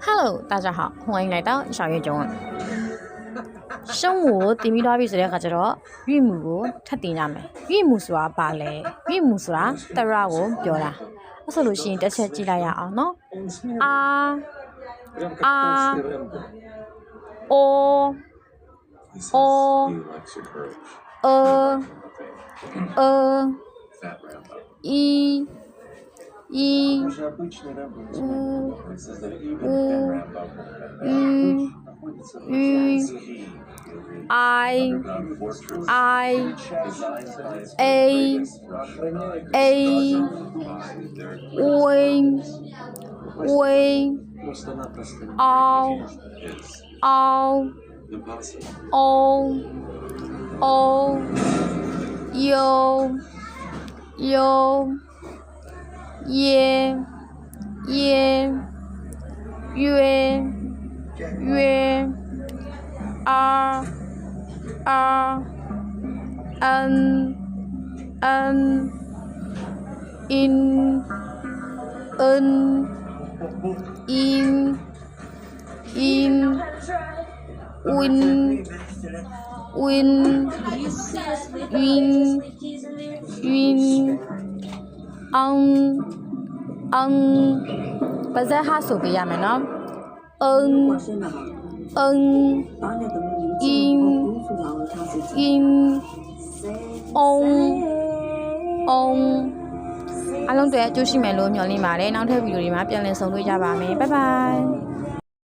Hello， 大家好，欢迎来到小月中文。生活တင်ပြီးသွားပြီဆိုတဲ့အခါကျတော့ရွေးမှုကိုထပ်တင်ရမယ်။ရွေးမှုဆိုတာဘာလဲ။ရွေးမှုဆိုတာတရကိုပြောတာ။အဲ့ဆိုလို့ရှိရင်တစ်ချက်ကြည့်လိုက်ရအောင်နော်။အာအိုပါဇက်ဟာဆိုပြရမယ်နော်အားလုံးတွေ့အကျိုးရှိမယ်လို့မျှော်လင့်ပါတယ်နောက်ထပ်ဗီဒီယိုတွေမှာပြန်လည်ဆုံတွေ့ကြပါမယ်ဘိုင်ဘိုင်